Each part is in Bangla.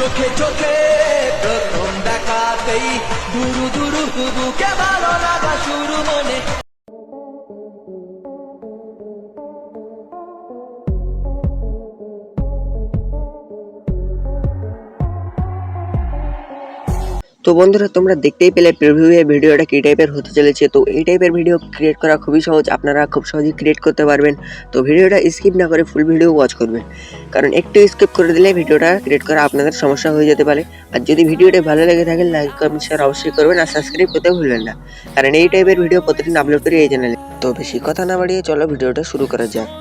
চোখে চোখে প্রথম দেখাতেই দুরু দুরু বুকে ভালো লাগা শুরু মনে। তো বন্ধুরা তোমরা দেখতেই পেলে প্রিভিউ এর ভিডিওটা কি টাইপের হতে চলেছে। তো এই টাইপের ভিডিও ক্রিয়েট করা খুবই সহজ, আপনারা খুব সহজেই ক্রিয়েট করতে পারবেন। তো ভিডিওটা স্কিপ না করে ফুল ভিডিও ওয়াচ করবেন, কারণ একটু স্কিপ করে দিলে ভিডিওটা ক্রিয়েট করা আপনাদের সমস্যা হয়ে যেতে পারে। আর যদি ভিডিওটা ভালো লেগে থাকে লাইক কমেন্ট শেয়ার অবশ্যই করবেন, আর সাবস্ক্রাইব করতে ভুলবেন না, কারণ এই টাইপের ভিডিও প্রতিদিন আপলোড করি এই চ্যানেলে। তো বেশি কথা না বাড়িয়ে চলো ভিডিওটা শুরু করা যাক।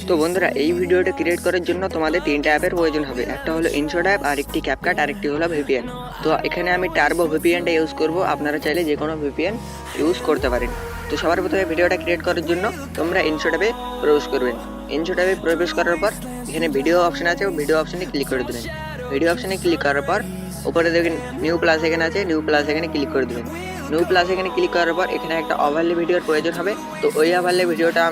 তো বন্ধুরা এই ভিডিওটা ক্রিয়েট করার জন্য তোমাদের তিনটা অ্যাপের প্রয়োজন হবে। একটা হলো ইনশট অ্যাপ, আরেকটি ক্যাপকাট, আরেকটি হলো ভিপিএন। তো এখানে আমি টার্বো ভিপিএনটা ইউজ করব, আপনারা চাইলে যে কোনো ভিপিএন ইউজ করতে পারেন। তো সবার প্রথমে ভিডিওটা ক্রিয়েট করার জন্য তোমরা ইনশট অ্যাপে প্রবেশ করবেন। ইনশট অ্যাপে প্রবেশ করার পর এখানে ভিডিও অপশন আছে, ভিডিও অপশনে ক্লিক করে দেবেন। ভিডিও অপশনে ক্লিক করার পর উপরে দেখবেন নিউ প্লাস এখানে আছে, নিউ প্লাস এখানে ক্লিক করে দেবেন। নিউ প্লাস এখানে ক্লিক করার পর এখানে একটা ওভারলে ভিডিওর প্রয়োজন হবে। তো ওই ওভারলে ভিডিওটা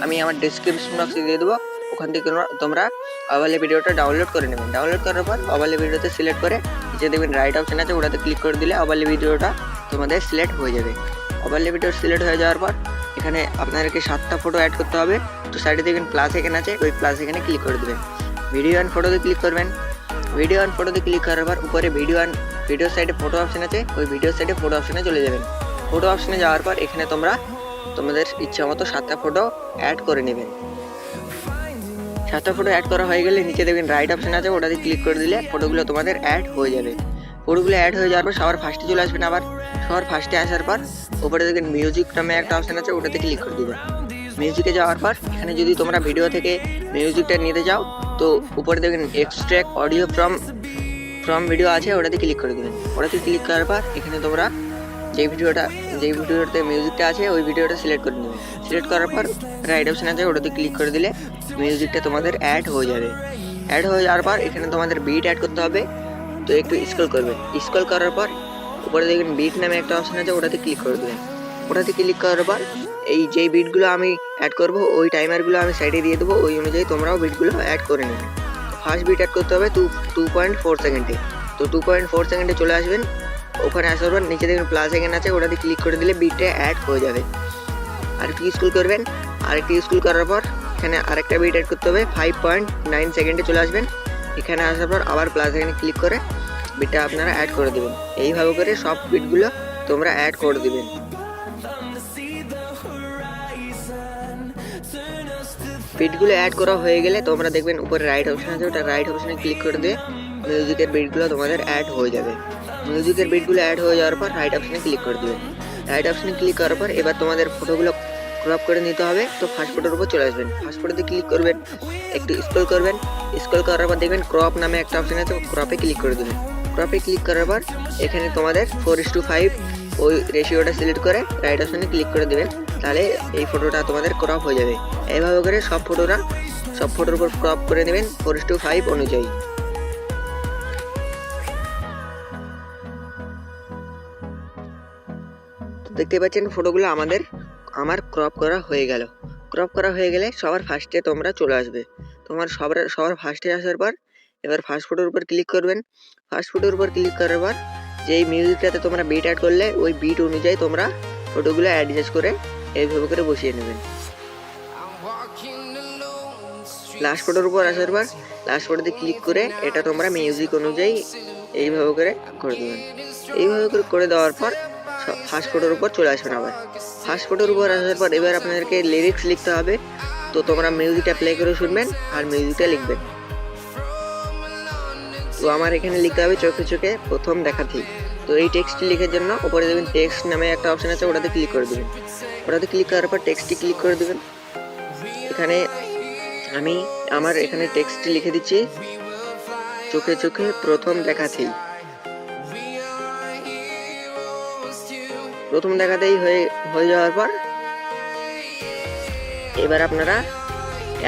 আমি আমার ডেসক্রিপশন বক্সে দিয়ে দেবো, ওখান থেকে তোমরা ওভারলে ভিডিওটা ডাউনলোড করে নেবেন। ডাউনলোড করার পর ওভারলে ভিডিওতে সিলেক্ট করে নিচে দেখবেন রাইট অপশন আছে, ওটাতে ক্লিক করে দিলে ওভারলে ভিডিওটা তোমাদের সিলেক্ট হয়ে যাবে। ওভারলে ভিডিও সিলেক্ট হয়ে যাওয়ার পর এখানে আপনাদেরকে 7টা ফটো অ্যাড করতে হবে। তো সাইডে দেখবেন প্লাস এখানে আছে, ওই প্লাস এখানে ক্লিক করে দেবেন। ভিডিও অ্যান্ড ফটোতে ক্লিক করবেন। ভিডিও অ্যান্ড ফটোতে ক্লিক করার পর উপরে ভিডিও সাইডে ফটো অপশন আছে, ওই ভিডিও সাইডে ফটো অপশনে চলে যাবেন। ফটো অপশনে যাওয়ার পর এখানে তোমরা তোমাদের ইচ্ছা মতো 7টা ফটো অ্যাড করে নেবেন। 7টা ফটো অ্যাড করা হয়ে গেলে নিচে দেখবেন রাইট অপশন আছে, ওটাতে ক্লিক করে দিলে ফটোগুলো তোমাদের অ্যাড হয়ে যাবে। ফটোগুলো অ্যাড হয়ে যাওয়ার পর সবার ফার্স্টে চলে আসবেন। আবার সবার ফার্স্টে আসার পর উপরে দেখবেন মিউজিক নামে একটা অপশন আছে, ওটাতে ক্লিক করে দেবেন। মিউজিকে যাওয়ার পর এখানে যদি তোমরা ভিডিও থেকে মিউজিকটা নিতে চাও তো উপরে দেখবেন এক্সট্র্যাক্ট অডিও ফ্রম ভিডিও আছে, ওটাতে ক্লিক করে দেবেন। ওটাতে ক্লিক করার পর এখানে তোমরা যেই ভিডিওতে মিউজিকটা আছে ওই ভিডিওটা সিলেক্ট করে নেবে। সিলেক্ট করার পর রাইট অপশন আছে, ওটাতে ক্লিক করে দিলে মিউজিকটা তোমাদের অ্যাড হয়ে যাবে। অ্যাড হয়ে যাওয়ার পর এখানে তোমাদের বিট অ্যাড করতে হবে। তো একটু স্ক্রল করবেন। স্ক্রল করার পর উপরে দেখবেন বিট নামে একটা অপশন আছে, ওটাতে ক্লিক করে দেবেন। ওটাতে ক্লিক করার পর এই যেই বিটগুলো আমি অ্যাড করবো ওই টাইমারগুলো আমি সাইডে দিয়ে দেবো, ওই অনুযায়ী তোমরাও বিটগুলো অ্যাড করে নেবে। ফার্স্ট বিট অ্যাড করতে হবে 2.4 সেকেন্ডে। তো 2.4 সেকেন্ডে চলে আসবেন। ওখানে আসার পর নিচে দেখবেন প্লাস এখানে আছে, ওটাতে ক্লিক করে দিলে বিটটা অ্যাড হয়ে যাবে। আরেকটু স্ক্রল করবেন। আরেকটু স্ক্রল করার পর এখানে আরেকটা বিট অ্যাড করতে হবে 5.9 সেকেন্ডে চলে আসবেন। এখানে আসার পর আবার প্লাস এখানে ক্লিক করে বিটটা আপনারা অ্যাড করে দেবেন। এইভাবে করে সব বিটগুলো তোমরা অ্যাড করে দেবেন। বিটগুলো অ্যাড করা হয়ে গেলে তোমরা দেখবেন উপরে রাইট অপশন আছে, ওটা রাইট অপশনে ক্লিক করে দিয়ে মিউজিকের বিটগুলো তোমাদের অ্যাড হয়ে যাবে। মিউজিকের বিটগুলো অ্যাড হয়ে যাওয়ার পর রাইট অপশনে ক্লিক করে দেবেন। রাইট অপশনে ক্লিক করার পর এবার তোমাদের ফটোগুলো ক্রপ করে নিতে হবে। তো ফার্স্ট ফটোর উপর চলে আসবেন। ফার্স্ট ফটোতে ক্লিক করবেন, একটু স্ক্রল করবেন। স্ক্রল করার পর দেখবেন ক্রপ নামে একটা অপশন আছে, ক্রপে ক্লিক করে দেবেন। ক্রপে ক্লিক করার পর এখানে তোমাদের 4:5 ওই রেশিওটা সিলেক্ট করে রাইট অপশনে ক্লিক করে দেবেন। তাহলে এই ফটোটা তোমাদের ক্রপ হয়ে যাবে। এইভাবে করে সব ফটোর উপর ক্রপ করে নেবেন 4:5 অনুযায়ী। দেখতে পাচ্ছেন ফটোগুলো আমার ক্রপ করা হয়ে গেল। ক্রপ করা হয়ে গেলে সবার ফার্স্টে তোমরা চলে আসবে। সবার ফার্স্টে আসার পর এবার ফার্স্ট ফটোর উপর ক্লিক করবেন। ফার্স্ট ফটোর উপর ক্লিক করার পর যেই মিউজিকটাতে তোমরা বিট অ্যাড করলে ওই বিট অনুযায়ী তোমরা ফটোগুলো অ্যাডজাস্ট করে এইভাবে করে বসিয়ে নেবেন। লাস্ট ফটোর উপর আসার পর লাস্ট ফটোতে ক্লিক করে এটা তোমরা মিউজিক অনুযায়ী এইভাবে করে দেবেন। এইভাবে করে দেওয়ার পর ফার্স্ট ফটোর উপর চলে আসবেন। আবার ফার্স্ট ফটোর উপর আসার পর এবার আপনাদেরকে লিরিক্স লিখতে হবে। তো তোমরা মিউজিকটা প্লে করে শুনবেন আর মিউজিকটা লিখবেন। তো আমার এখানে লিখতে হবে চোখে চোখে প্রথম দেখাতেই। তো এই টেক্সটটি লেখার জন্য উপরে দেবেন টেক্সট নামে একটা অপশন আছে, ওটাতে ক্লিক করে দেবেন। ওটাতে ক্লিক করার পর টেক্সটটি ক্লিক করে দেবেন। এখানে আমি আমার এখানে টেক্সটটি লিখে দিচ্ছি চোখে চোখে প্রথম দেখাতেই। প্রথম দেখাতেই হয়ে যাওয়ার পর এবার আপনারা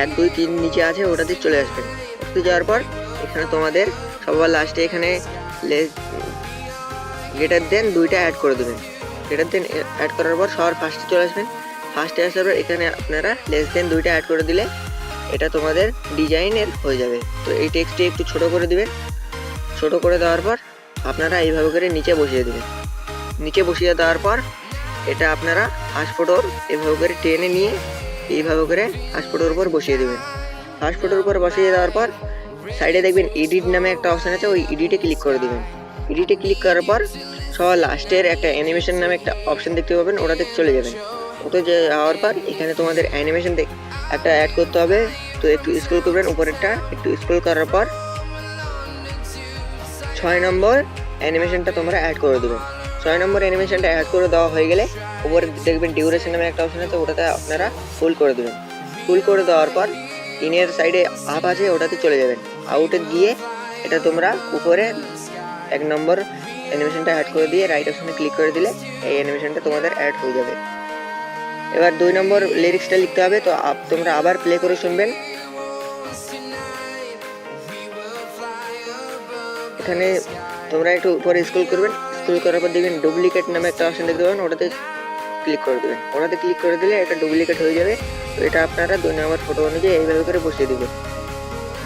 1 2 3 নিচে আছে ওটাতে চলে আসবেন। ওটাতে যাওয়ার পর এখানে তোমাদের সবার লাস্টে এখানে গ্রেটার দেন 2টা অ্যাড করে দেবেন। গ্রেটার দেন অ্যাড করার পর সবার ফার্স্টে চলে আসবেন। ফার্স্টে আসার পর এখানে আপনারা লেস দেন 2টা অ্যাড করে দিলে এটা তোমাদের ডিজাইনের হয়ে যাবে। তো এই টেক্সটটি একটু ছোট করে দিবেন। ছোট করে দেওয়ার পর আপনারা এইভাবে করে নিচে বসিয়ে দেবেন। নিচে বসিয়ে দেওয়ার পর এটা আপনারা ফার্স্ট ফটোর এভাবে করে টেনে নিয়ে এইভাবে করে ফার্স্ট ফটোর উপর বসিয়ে দেবেন। ফার্স্ট ফটোর উপর বসিয়ে দেওয়ার পর সাইডে দেখবেন এডিট নামে একটা অপশান আছে, ওই এডিটে ক্লিক করে দেবেন। এডিটে ক্লিক করার পর সবার লাস্টের একটা অ্যানিমেশন নামে একটা অপশান দেখতে পাবেন, ওটাতে চলে যাবেন। ওতে যাওয়ার পর এখানে তোমাদের অ্যানিমেশন একটা অ্যাড করতে হবে, তো একটু স্ক্রল করবেন উপরেরটা, একটু স্ক্রল করার পর 6 নম্বর অ্যানিমেশনটা তোমরা অ্যাড করে দেবেন। 6 নম্বর অ্যানিমেশনটা অ্যাড করে দেওয়া হয়ে গেলে উপরে দেখবেন ডিউরেশন নামে একটা অপশান আছে, ওটাতে আপনারা ফুল করে দেবেন। ফুল করে দেওয়ার পর ইনের সাইডে আপ আছে, ওটাতে চলে যাবেন। আউটে গিয়ে এটা তোমরা উপরে 1 নম্বর অ্যানিমেশনটা অ্যাড করে দিয়ে রাইট অপশানে ক্লিক করে দিলে এই অ্যানিমেশনটা তোমাদের অ্যাড হয়ে যাবে। এবার 2 নম্বর লিরিক্সটা লিখতে হবে, তো তোমরা আবার প্লে করে শুনবেন। এখানে তোমরা একটু উপরে স্ক্রল করবেন, স্ক্রল করার পর দেখবেন ডুপ্লিকেট নামে একটা অপশন দেখতে পাবেন, ওটাতে ক্লিক করে দেবেন। ওটাতে ক্লিক করে দিলে এটা ডুপ্লিকেট হয়ে যাবে। তো এটা আপনারা 2 নম্বর ফটো অনুযায়ী এইভাবে করে বসিয়ে দেবেন।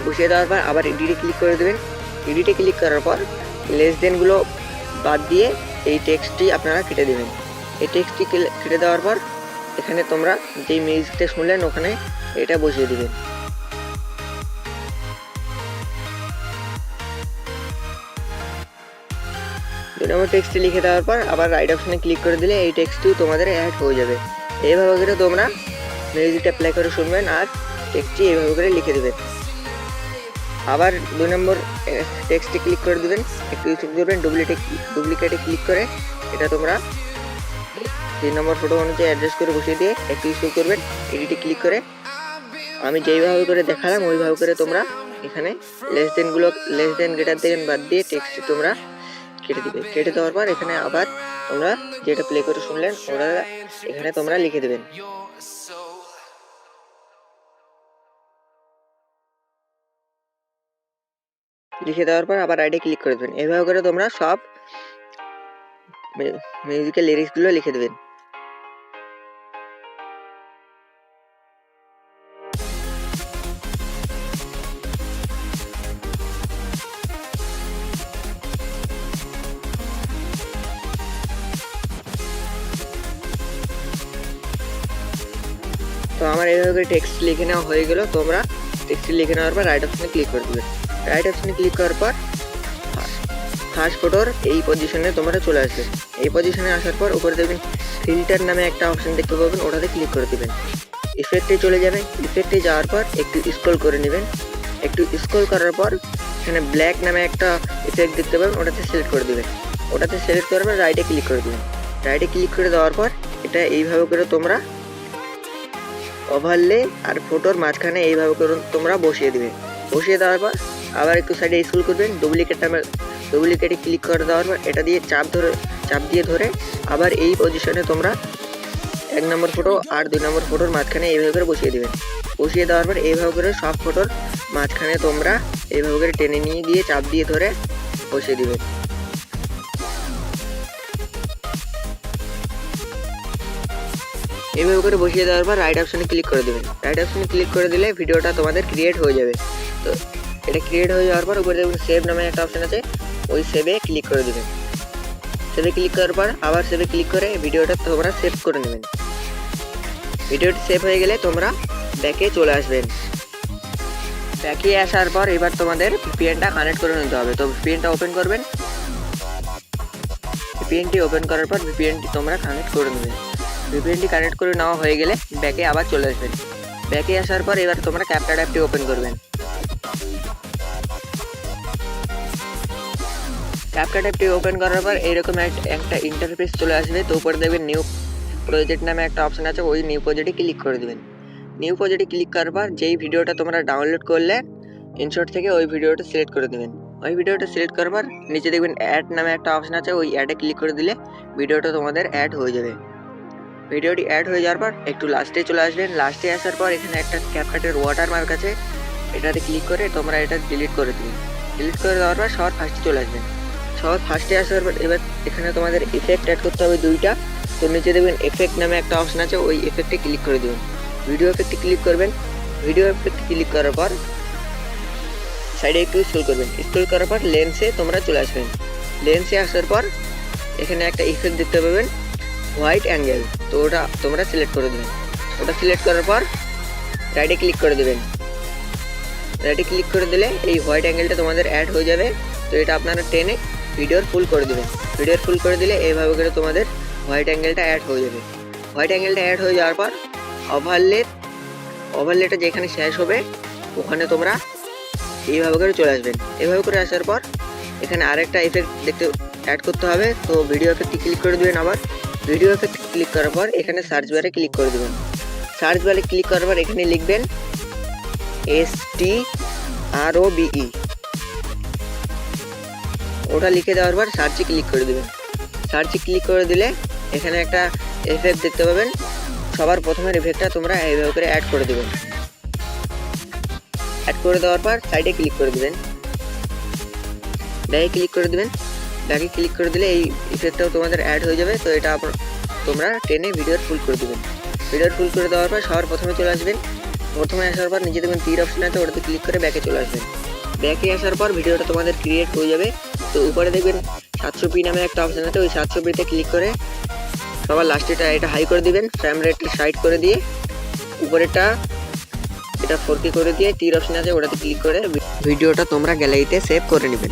বসিয়ে দেওয়ার পর আবার এডিটে ক্লিক করে দেবেন। এডিটে ক্লিক করার পর লেস দেনগুলো বাদ দিয়ে এই টেক্সটটি আপনারা কেটে দেবেন। এই টেক্সটটি কেটে দেওয়ার পর এখানে তোমরা যেই মিউজিকটা শুনলেন ওখানে এটা বসিয়ে দেবেন। নম্বর টেক্সটটি লিখে দেওয়ার পর আবার রাইট অপশানে ক্লিক করে দিলে এই টেক্সটটিও তোমাদের অ্যাড হয়ে যাবে। এইভাবে করে তোমরা মিউজিকটা প্লে করে শুনবেন আর টেক্সটটি এইভাবে করে লিখে দেবেন। আবার 2 নম্বর টেক্সটে ক্লিক করে দেবেন, একটু ইউজ করবেন, ডুপ্লিকেটে ক্লিক করে এটা তোমরা 3 নম্বর ফটো অনুযায়ী অ্যাডজাস্ট করে বসিয়ে দিয়ে একটু ইউজ করবেন। এডিটে ক্লিক করে আমি যেইভাবে করে দেখালাম ওইভাবে করে তোমরা এখানে লেস দেন গ্রেটার দেন বাদ দিয়ে টেক্সটটি তোমরা কেটে দিবে। কেটে দেওয়ার পর এখানে আবার তোমরা যেটা প্লে করে শুনলেন ওটা এখানে তোমরা লিখে দেবেন। লিখে দেওয়ার পর আবার রাইটে ক্লিক করে দেবেন। এভাবে করে তোমরা সব মিউজিক্যাল লিরিক্সগুলো লিখে দেবেন। তো আমার এইভাবে করে টেক্সট লিখে নেওয়া হয়ে গেল। তোমরা টেক্সট লিখে নেওয়ার পর রাইট অপশানে ক্লিক করে দেবে। রাইট অপশানে ক্লিক করার পর ফার্স্ট ফটোর এই পজিশনে তোমরা চলে আসবে। এই পজিশনে আসার পর উপরে দেখবেন ফিল্টার নামে একটা অপশান দেখতে পাবেন, ওটাতে ক্লিক করে দেবেন। ইফেক্টে চলে যাবেন। ইফেক্টে যাওয়ার পর একটু স্ক্রল করে নেবেন। একটু স্ক্রল করার পর এখানে ব্ল্যাক নামে একটা ইফেক্ট দেখতে পাবেন, ওটাতে সিলেক্ট করে দেবেন। ওটাতে সিলেক্ট করার পর রাইটে ক্লিক করে দেবেন। রাইটে ক্লিক করে দেওয়ার পর এটা এইভাবে করে তোমরা ওভারলে আর ফটোর মাঝখানে এইভাবে করে তোমরা বসিয়ে দেবে। বসিয়ে দেওয়ার পর আবার একটু সাইডে স্ক্রল করবেন, ডুপ্লিকেটে ক্লিক করে দেওয়ার পর এটা দিয়ে চাপ দিয়ে ধরে আবার এই পজিশনে তোমরা 1 নম্বর ফটো আর 2 নম্বর ফটোর মাঝখানে এইভাবে করে বসিয়ে দেবেন। বসিয়ে দেওয়ার পর এইভাবে করে সব ফটোর মাঝখানে তোমরা এইভাবে করে টেনে নিয়ে গিয়ে চাপ দিয়ে ধরে বসিয়ে দেবেন। এইভাবে করে বসিয়ে দেওয়ার পর রাইট অপশানে ক্লিক করে দেবেন। রাইট অপশানে ক্লিক করে দিলে ভিডিওটা তোমাদের ক্রিয়েট হয়ে যাবে। তো এটা ক্রিয়েট হয়ে যাওয়ার পর উপরে দেখুন সেভ নামে একটা অপশান আছে, ওই সেভে ক্লিক করে দেবেন। সেভে ক্লিক করার পর আবার সেভে ক্লিক করে ভিডিওটা তোমরা সেভ করে নেবেন। ভিডিওটি সেভ হয়ে গেলে তোমরা ব্যাকে চলে আসবেন। ব্যাকে আসার পর এবার তোমাদের ভিপিএনটা কানেক্ট করে নিতে হবে। তো ভিপিএনটা ওপেন করবেন। ভিপিএনটি ওপেন করার পর ভিপিএনটি তোমরা কানেক্ট করে নেবেন। ভিপিএনটি কানেক্ট করে নেওয়া হয়ে গেলে ব্যাকে আবার চলে আসবেন। ব্যাকে আসার পর এবার তোমরা ক্যাপকাট অ্যাপটি ওপেন করবেন। ক্যাপকাট অ্যাপটি ওপেন করার পর এইরকম একটা ইন্টারফেস চলে আসবে। তো উপরে দেখবেন নিউ প্রজেক্ট নামে একটা অপশান আছে, ওই নিউ প্রজেক্টে ক্লিক করে দেবেন। নিউ প্রজেক্টে ক্লিক করার পর যেই ভিডিওটা তোমরা ডাউনলোড করলে ইনশর্ট থেকে ওই ভিডিওটা সিলেক্ট করে দেবেন। ওই ভিডিওটা সিলেক্ট করার পর নিচে দেখবেন অ্যাড নামে একটা অপশান আছে, ওই অ্যাডে ক্লিক করে দিলে ভিডিওটা তোমাদের অ্যাড হয়ে যাবে। ভিডিওটি অ্যাড হয়ে যাওয়ার পর একটু লাস্টে চলে আসবেন। লাস্টে আসার পর এখানে একটা ক্যাপকাটের ওয়াটারমার্ক আছে, এটাতে ক্লিক করে তোমরা এটা ডিলিট করে দেবেন। ডিলিট করে দেওয়ার পর সবার ফার্স্টে চলে আসবেন। সবার ফার্স্টে আসার পর এবার এখানে তোমাদের ইফেক্ট অ্যাড করতে হবে 2টা। তো নিচে দেখবেন এফেক্ট নামে একটা অপশান আছে, ওই এফেক্টে ক্লিক করে দেবেন। ভিডিও এফেক্টে ক্লিক করবেন। ভিডিও এফেক্টে ক্লিক করার পর সাইডে একটু স্ক্রল করবেন, স্ক্রল করার পর লেন্সে তোমরা চলে আসবেন। লেন্সে আসার পর এখানে একটা ইফেক্ট দেখতে পাবেন হোয়াইট অ্যাঙ্গেল, তো ওটা তোমরা সিলেক্ট করে দেবেন। ওটা সিলেক্ট করার পর রাইটে ক্লিক করে দেবেন। রাইটে ক্লিক করে দিলে এই হোয়াইট অ্যাঙ্গেলটা তোমাদের অ্যাড হয়ে যাবে। তো এটা আপনারা টেনে ভিডিওর ফুল করে দেবেন। ভিডিওর ফুল করে দিলে এইভাবে করে তোমাদের হোয়াইট অ্যাঙ্গেলটা অ্যাড হয়ে যাবে। হোয়াইট অ্যাঙ্গেলটা অ্যাড হয়ে যাওয়ার পর ওভারলেটা যেখানে শেষ হবে ওখানে তোমরা এইভাবে করে চলে আসবেন। এভাবে করে আসার পর এখানে আরেকটা এফেক্ট দেখতে অ্যাড করতে হবে। তো ভিডিও এফেক্টে ক্লিক করে দেবেন। আবার ভিডিও এফেক্টে ক্লিক করার পর এখানে সার্চ বারে ক্লিক করে দেবেন। সার্চ বারে ক্লিক করার পর এখানে লিখবেন STROBE, ওটা লিখে দেওয়ার পর সার্চে ক্লিক করে দেবেন। সার্চে ক্লিক করে দিলে এখানে একটা এফেক্ট দেখতে পাবেন। সবার প্রথমের এফেক্টটা তোমরা এইভাবে করে অ্যাড করে দেবেন। অ্যাড করে দেওয়ার পর সাইডে ক্লিক করে দেবেন, ব্যাগে ক্লিক করে দেবেন। ব্যাগে ক্লিক করে দিলে এই ইফেক্টটাও তোমাদের অ্যাড হয়ে যাবে। তো এটা তোমরা টেনে ভিডিওর ফুল করে দেবেন। ভিডিওর ফুল করে দেওয়ার পর সবার প্রথমে চলে আসবেন। প্রথমে আসার পর নিচে দেখবেন তীর অপশন আছে, ওটাতে ক্লিক করে ব্যাকে চলে আসবেন। ব্যাকে আসার পর ভিডিওটা তোমাদের ক্রিয়েট হয়ে যাবে। তো উপরে দেখবেন 700p নামে একটা অপশন আছে, ওই 700pতে ক্লিক করে সবার লাস্টেটা এটা হাই করে দিবেন। ফ্রেম রেটটা সাইড করে দিয়ে উপরেরটা এটা 4K করে দিয়ে তীর অপশন আছে ওটাতে ক্লিক করে ভিডিওটা তোমরা গ্যালারিতে সেভ করে নেবেন।